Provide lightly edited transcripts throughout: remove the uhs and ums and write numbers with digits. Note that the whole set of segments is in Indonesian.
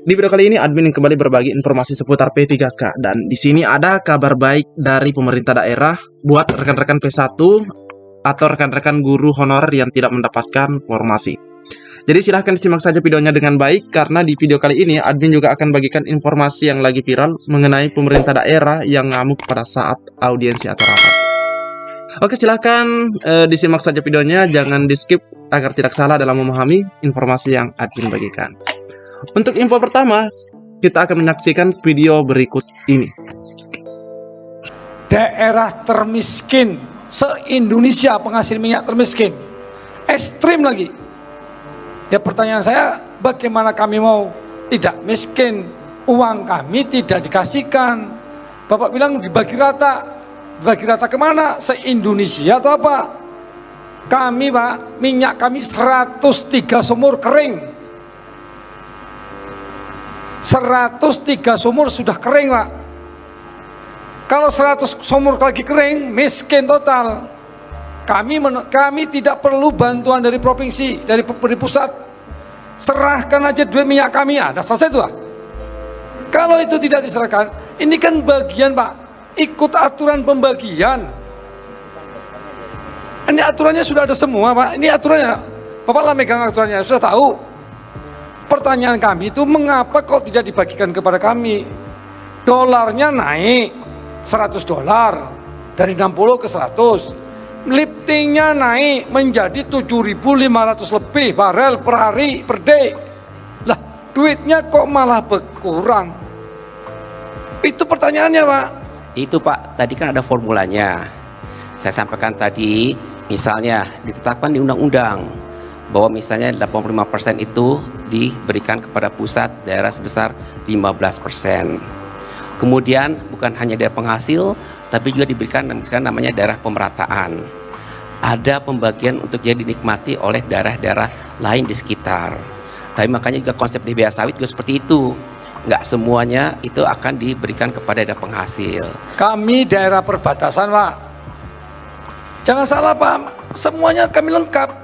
Di video kali ini admin kembali berbagi informasi seputar P3K dan di sini ada kabar baik dari pemerintah daerah buat rekan-rekan P1 atau rekan-rekan guru honorer yang tidak mendapatkan formasi. Jadi silahkan disimak saja videonya dengan baik karena di video kali ini admin juga akan bagikan informasi yang lagi viral mengenai pemerintah daerah yang ngamuk pada saat audiensi atau rapat. Oke, silahkan disimak saja videonya, jangan di skip agar tidak salah dalam memahami informasi yang admin bagikan. Untuk info pertama, kita akan menyaksikan video berikut ini. Daerah termiskin se-Indonesia, penghasil minyak termiskin, ekstrim lagi. Ya, pertanyaan saya, bagaimana kami mau tidak miskin? Uang kami tidak dikasihkan. Bapak bilang dibagi rata. Dibagi rata kemana? Se-Indonesia atau apa? Kami, Pak, minyak kami 103 sumur kering. 103 sumur sudah kering, Pak. Kalau 100 sumur lagi kering, miskin total. Kami tidak perlu bantuan dari provinsi, dari pusat. Serahkan aja duit minyak kami, ada selesai itu, Pak. Kalau itu tidak diserahkan, ini kan bagian, Pak, ikut aturan pembagian. Ini aturannya sudah ada semua, Pak. Ini aturannya, Bapak lah megang aturannya, sudah tahu. Pertanyaan kami itu mengapa kok tidak dibagikan kepada kami? Dolarnya naik 100 dolar dari 60 ke 100. Liftingnya naik menjadi 7.500 lebih barel per hari per day. Lah, duitnya kok malah berkurang? Itu pertanyaannya, Pak. Itu, Pak, tadi kan ada formulanya. Saya sampaikan tadi, misalnya ditetapkan di undang-undang bahwa misalnya 85% itu diberikan kepada pusat, daerah sebesar 15%. Kemudian bukan hanya daerah penghasil, tapi juga diberikan namanya daerah pemerataan. Ada pembagian untuk jadi dinikmati oleh daerah-daerah lain di sekitar. Tapi makanya juga konsep DBA sawit juga seperti itu. Nggak semuanya itu akan diberikan kepada daerah penghasil. Kami daerah perbatasan, Pak. Jangan salah, Pak. Semuanya kami lengkap.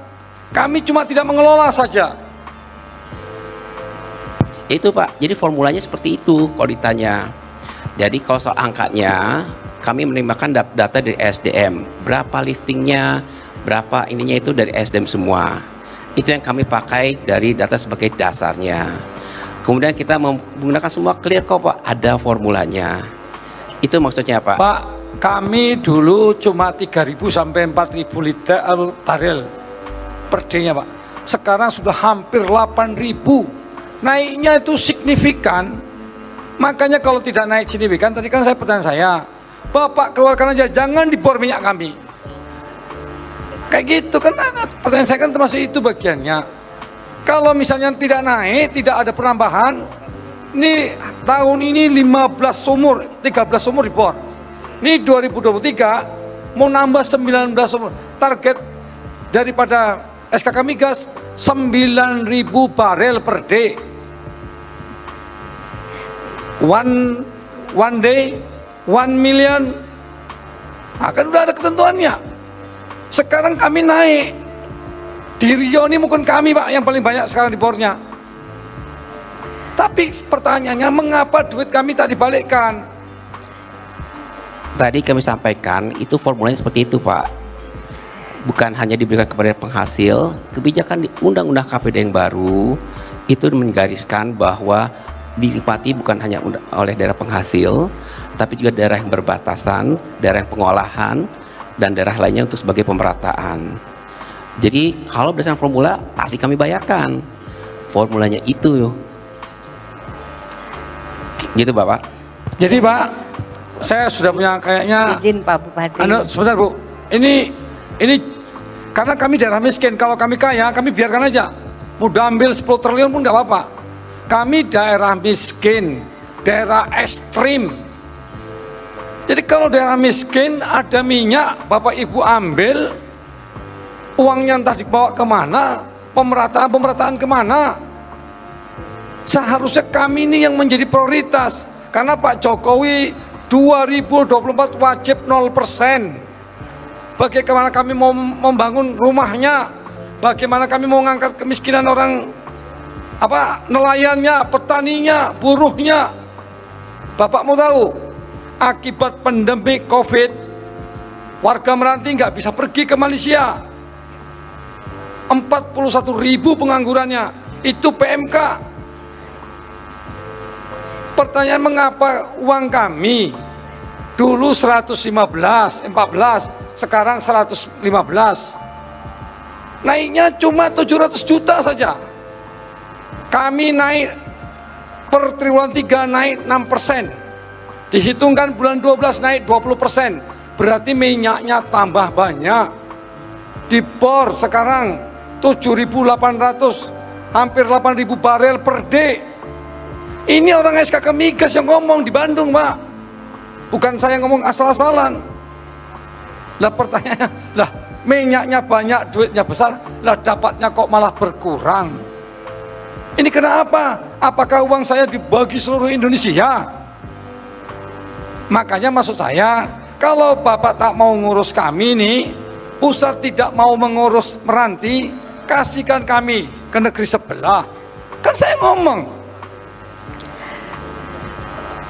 Kami cuma tidak mengelola saja. Itu, Pak, jadi formulanya seperti itu kalau ditanya. Jadi kalau soal angkanya, kami menambahkan data dari SDM. Berapa liftingnya, berapa ininya itu dari SDM semua. Itu yang kami pakai dari data sebagai dasarnya. Kemudian kita menggunakan semua clear kok, Pak, ada formulanya. Itu maksudnya, Pak. Pak, kami dulu cuma 3.000 sampai 4.000 liter barel per day-nya, Pak. Sekarang sudah hampir 8.000. Naiknya itu signifikan. Makanya kalau tidak naik signifikan, tadi kan pertanyaan saya, Bapak keluarkan aja, jangan dibor minyak kami. Kayak gitu kan, pertanyaan saya kan termasuk itu bagiannya. Kalau misalnya tidak naik, tidak ada penambahan, ini tahun ini 15 sumur, 13 sumur dibor. Ini 2023 mau nambah 19 sumur. Target daripada SKK Migas 9.000 barel per day. One day 1 million. Akan udah ada ketentuannya. Sekarang kami naik. Di Rio ini mungkin kami, Pak, yang paling banyak sekarang di bornya. Tapi pertanyaannya, mengapa duit kami tak dibalikkan? Tadi kami sampaikan itu formulanya seperti itu, Pak. Bukan hanya diberikan kepada penghasil, kebijakan di Undang-Undang KPD yang baru itu menggariskan bahwa dinikmati bukan hanya oleh daerah penghasil, tapi juga daerah yang berbatasan, daerah yang pengolahan, dan daerah lainnya untuk sebagai pemerataan. Jadi kalau berdasarkan formula pasti kami bayarkan. Formulanya itu, gitu, Bapak. Jadi, Pak, saya sudah punya kayaknya. Izin Pak Bupati. Sebentar, Bu. Ini karena kami daerah miskin. Kalau kami kaya, kami biarkan aja. Mudah ambil 10 triliun pun nggak apa-apa. Kami daerah miskin, daerah ekstrim. Jadi kalau daerah miskin ada minyak, Bapak Ibu ambil, uangnya entah dibawa kemana, pemerataan kemana. Seharusnya kami ini yang menjadi prioritas. Karena Pak Jokowi 2024 wajib 0%. Bagaimana kami mau membangun rumahnya, bagaimana kami mau mengangkat kemiskinan orang nelayannya, petaninya, buruhnya. Bapak mau tahu, akibat pandemi COVID, warga Meranti nggak bisa pergi ke Malaysia. 41.000 penganggurannya, itu PMK. Pertanyaan, mengapa uang kami dulu 115, 14, sekarang 115, naiknya cuma 700 juta saja. Kami naik per triwulan 3 naik 6%, dihitungkan bulan 12 naik 20%, berarti minyaknya tambah banyak. Di bor sekarang 7.800, hampir 8.000 barel per day. Ini orang SKK Migas yang ngomong di Bandung, Pak. Bukan saya ngomong asal-asalan. Lah pertanyaannya, lah minyaknya banyak, duitnya besar, lah dapatnya kok malah berkurang. Ini kenapa? Apakah uang saya dibagi seluruh Indonesia? Makanya maksud saya, kalau Bapak tak mau ngurus kami nih, pusat tidak mau mengurus Meranti, kasihkan kami ke negeri sebelah. Kan saya ngomong.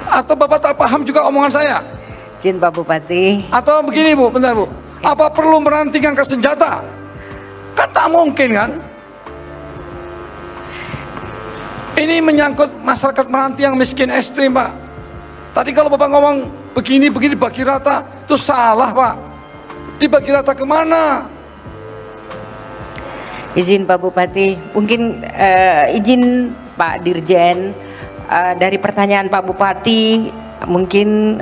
Atau Bapak tak paham juga omongan saya? Izin Pak Bupati. Atau begini Bu, bentar Bu, apa perlu Meranti ngangkat senjata? Kan tak mungkin kan? Ini menyangkut masyarakat Meranti yang miskin ekstrim, Pak. Tadi kalau Bapak ngomong begini-begini bagi rata, itu salah, Pak. Dibagi rata kemana? Izin Pak Bupati, mungkin izin Pak Dirjen, dari pertanyaan Pak Bupati, mungkin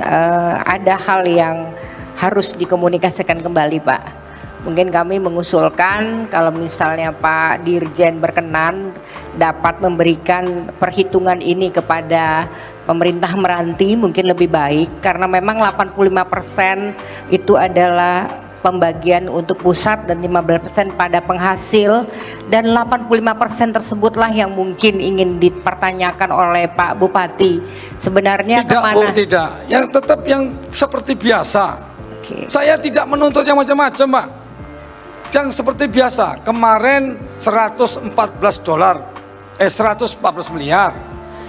ada hal yang harus dikomunikasikan kembali, Pak. Mungkin kami mengusulkan kalau misalnya Pak Dirjen berkenan dapat memberikan perhitungan ini kepada pemerintah Meranti mungkin lebih baik, karena memang 85% itu adalah pembagian untuk pusat dan 15% pada penghasil, dan 85% tersebutlah yang mungkin ingin dipertanyakan oleh Pak Bupati. Sebenarnya tidak, kemana? Oh, tidak, yang tetap yang seperti biasa. Okay. Saya tidak menuntut yang macam-macam, Pak. Yang seperti biasa. Kemarin 114 miliar.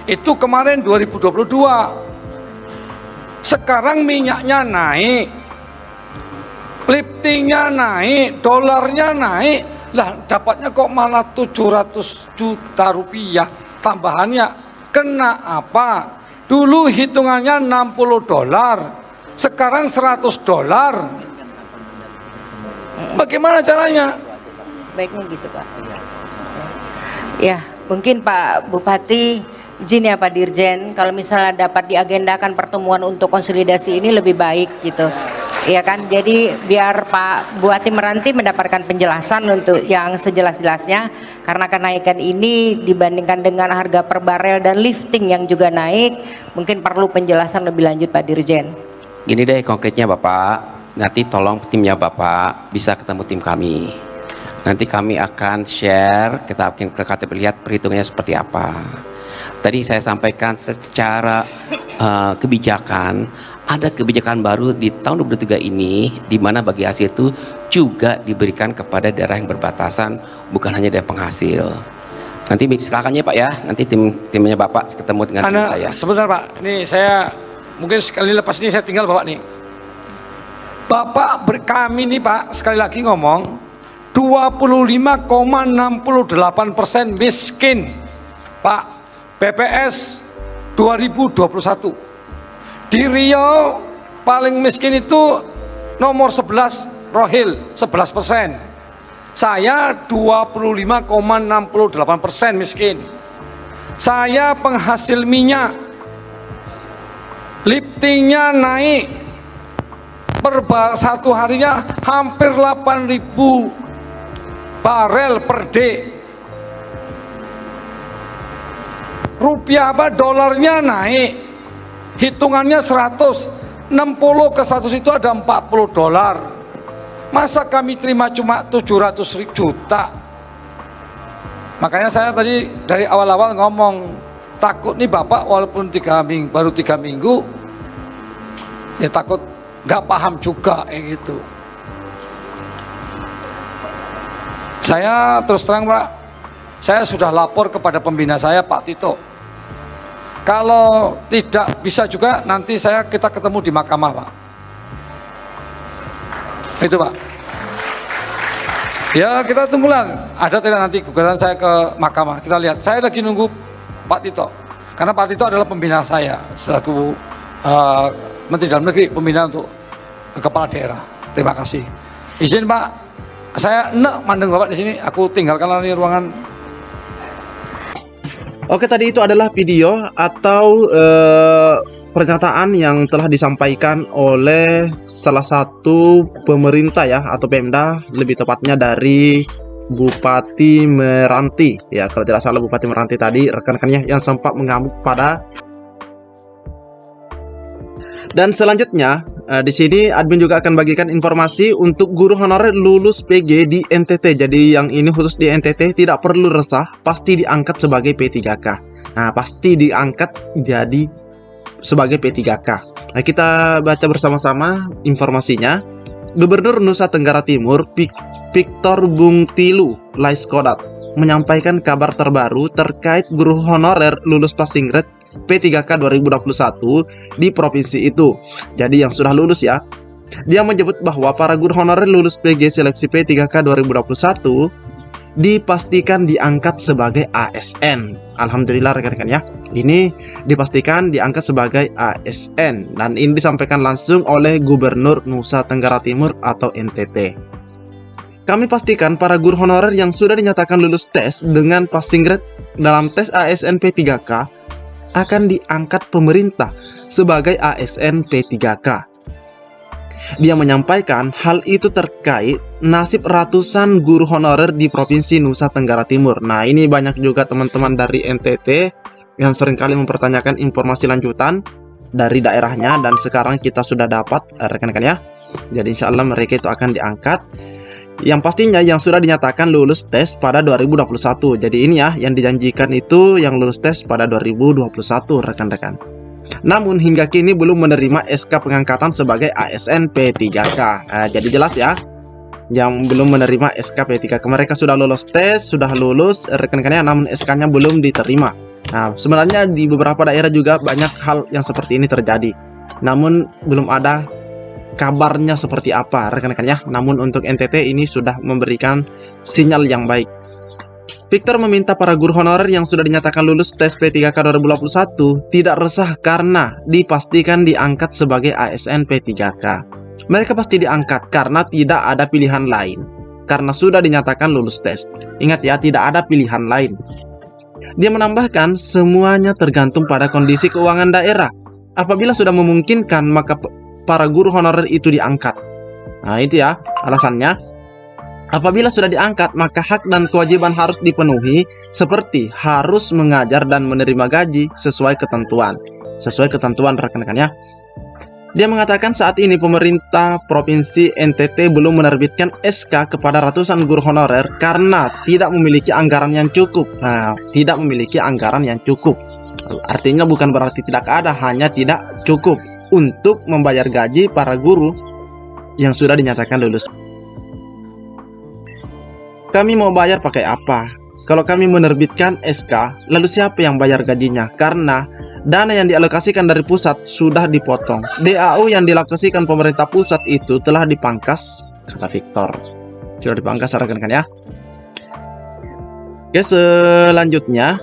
Itu kemarin 2022. Sekarang minyaknya naik, liftingnya naik, dolarnya naik, lah dapatnya kok malah 700 juta rupiah tambahannya. Kena apa? Dulu hitungannya 60 dolar, sekarang 100 dolar. Bagaimana caranya? Sebaiknya gitu, Pak. Ya, mungkin Pak Bupati, izin ya Pak Dirjen, kalau misalnya dapat diagendakan pertemuan untuk konsolidasi ini lebih baik gitu. Iya kan, jadi biar Pak Bupati Meranti mendapatkan penjelasan untuk yang sejelas-jelasnya, karena kenaikan ini dibandingkan dengan harga per barel dan lifting yang juga naik, mungkin perlu penjelasan lebih lanjut Pak Dirjen. Gini deh konkretnya Bapak, nanti tolong timnya Bapak bisa ketemu tim kami. Nanti kami akan share, kita akan lihat perhitungannya seperti apa. Tadi saya sampaikan secara kebijakan, ada kebijakan baru di tahun 2023 ini, di mana bagi hasil itu juga diberikan kepada daerah yang berbatasan, bukan hanya daerah penghasil. Nanti silakan ya Pak ya, nanti timnya Bapak ketemu dengan tim saya. Sebentar Pak, ini saya mungkin sekali lepas ini saya tinggal Bapak nih. Bapak kami nih Pak, sekali lagi ngomong, 25,68% miskin Pak. BPS 2021 di Riau paling miskin itu nomor 11 Rohil 11%. Saya 25,68% miskin. Saya penghasil minyak, liftingnya naik per satu harinya hampir 8.000 barel per day. Rupiah dolarnya naik, hitungannya 100, 60 ke 100 itu ada 40 dolar. Masa kami terima cuma 700 juta? Makanya saya tadi dari awal-awal ngomong, takut nih Bapak walaupun baru 3 minggu, ya takut nggak paham juga gitu. Saya terus terang Pak, saya sudah lapor kepada pembina saya Pak Tito. Kalau tidak bisa juga nanti kita ketemu di mahkamah Pak. Itu Pak. Ya kita tunggulah, ada tidak nanti gugatan saya ke mahkamah. Kita lihat, saya lagi nunggu Pak Tito. Karena Pak Tito adalah pembina saya selaku Menteri Dalam Negeri, pembina untuk kepala daerah. Terima kasih. Izin Pak, saya enak mandeng Bapak di sini. Aku tinggalkan lagi ruangan. Oke, tadi itu adalah video atau pernyataan yang telah disampaikan oleh salah satu pemerintah ya, atau Pemda lebih tepatnya dari Bupati Meranti ya, kalau tidak salah Bupati Meranti tadi rekan-rekannya yang sempat mengamuk pada. Dan selanjutnya di sini admin juga akan bagikan informasi untuk guru honorer lulus PG di NTT. Jadi yang ini khusus di NTT, tidak perlu resah, pasti diangkat sebagai P3K. Nah, pasti diangkat jadi sebagai P3K. Nah, kita baca bersama-sama informasinya. Gubernur Nusa Tenggara Timur Victor Bungtilu Laiskodat menyampaikan kabar terbaru terkait guru honorer lulus passing grade P3K 2021 di provinsi itu. Jadi yang sudah lulus ya. Dia menyebut bahwa para guru honorer lulus PG seleksi P3K 2021 dipastikan diangkat sebagai ASN. Alhamdulillah rekan-rekan ya. Ini dipastikan diangkat sebagai ASN dan ini disampaikan langsung oleh Gubernur Nusa Tenggara Timur atau NTT. Kami pastikan para guru honorer yang sudah dinyatakan lulus tes dengan passing grade dalam tes ASN P3K akan diangkat pemerintah sebagai ASN P3K. Dia menyampaikan hal itu terkait nasib ratusan guru honorer di Provinsi Nusa Tenggara Timur. Nah, ini banyak juga teman-teman dari NTT yang seringkali mempertanyakan informasi lanjutan dari daerahnya, dan sekarang kita sudah dapat rekan-rekan ya. Jadi insya Allah mereka itu akan diangkat. Yang pastinya yang sudah dinyatakan lulus tes pada 2021. Jadi ini ya, yang dijanjikan itu yang lulus tes pada 2021 rekan-rekan. Namun hingga kini belum menerima SK pengangkatan sebagai ASN P3K. Jadi jelas ya, yang belum menerima SK P3K. Mereka sudah lulus tes, sudah lulus rekan-rekannya, namun SK-nya belum diterima. Nah, sebenarnya di beberapa daerah juga banyak hal yang seperti ini terjadi. Namun belum ada kabarnya seperti apa rekan-rekan ya. Namun untuk NTT ini sudah memberikan sinyal yang baik. Victor meminta para guru honorer yang sudah dinyatakan lulus tes P3K 2021 tidak resah karena dipastikan diangkat sebagai ASN P3K. Mereka pasti diangkat karena tidak ada pilihan lain, karena sudah dinyatakan lulus tes. Ingat ya, tidak ada pilihan lain. Dia menambahkan semuanya tergantung pada kondisi keuangan daerah. Apabila sudah memungkinkan, maka para guru honorer itu diangkat. Nah itu ya alasannya. Apabila sudah diangkat, maka hak dan kewajiban harus dipenuhi, seperti harus mengajar dan menerima gaji sesuai ketentuan. Sesuai ketentuan rekan-rekan ya. Dia mengatakan saat ini pemerintah Provinsi NTT belum menerbitkan SK kepada ratusan guru honorer karena tidak memiliki anggaran yang cukup. Nah, tidak memiliki anggaran yang cukup. Artinya bukan berarti tidak ada, hanya tidak cukup untuk membayar gaji para guru yang sudah dinyatakan lulus. Kami mau bayar pakai apa? Kalau kami menerbitkan SK, lalu siapa yang bayar gajinya? Karena dana yang dialokasikan dari pusat sudah dipotong. DAU yang dialokasikan pemerintah pusat itu telah dipangkas, kata Victor. Sudah dipangkas rekan-rekan ya. Oke, selanjutnya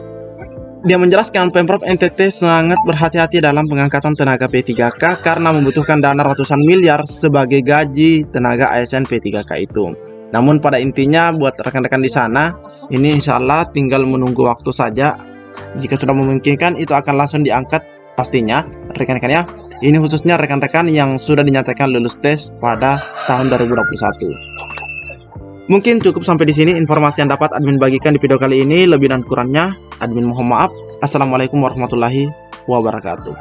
dia menjelaskan Pemprov NTT sangat berhati-hati dalam pengangkatan tenaga P3K karena membutuhkan dana ratusan miliar sebagai gaji tenaga ASN P3K itu. Namun pada intinya buat rekan-rekan di sana, ini insya Allah tinggal menunggu waktu saja. Jika sudah memungkinkan, itu akan langsung diangkat pastinya rekan-rekan ya. Ini khususnya rekan-rekan yang sudah dinyatakan lulus tes pada tahun 2021. Mungkin cukup sampai di sini informasi yang dapat admin bagikan di video kali ini. Lebih dan kurangnya admin mohon maaf. Assalamualaikum warahmatullahi wabarakatuh.